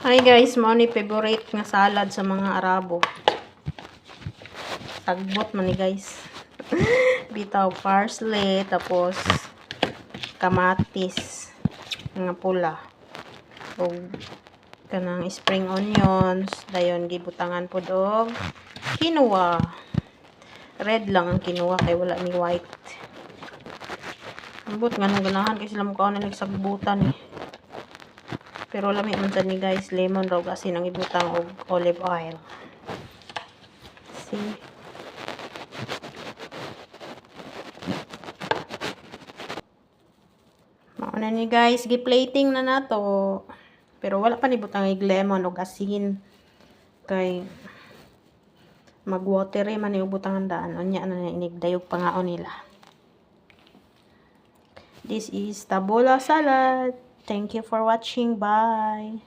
Hi guys, mo ni favorite nga salad sa mga Arabo. Sagbot man ni guys. Bitaw parsley, tapos kamatis nga pula. O kanang spring onions, dayon gibutangan pod og quinoa. Red lang ang quinoa kay wala ni white. Ambot nga nung ganahan kasi sila mukha na nagsagbutan eh. Pero lami man sad ni guys, lemon raw asin ang ibutang og olive oil. See? Mauna ni guys, gi-plating na nato. Pero wala pa ni butang og lemon og asin. Kay mag-watery man ni ubutang daan. Unya na inigdayog pangaon nila. This is tabola salad. Thank you for watching. Bye.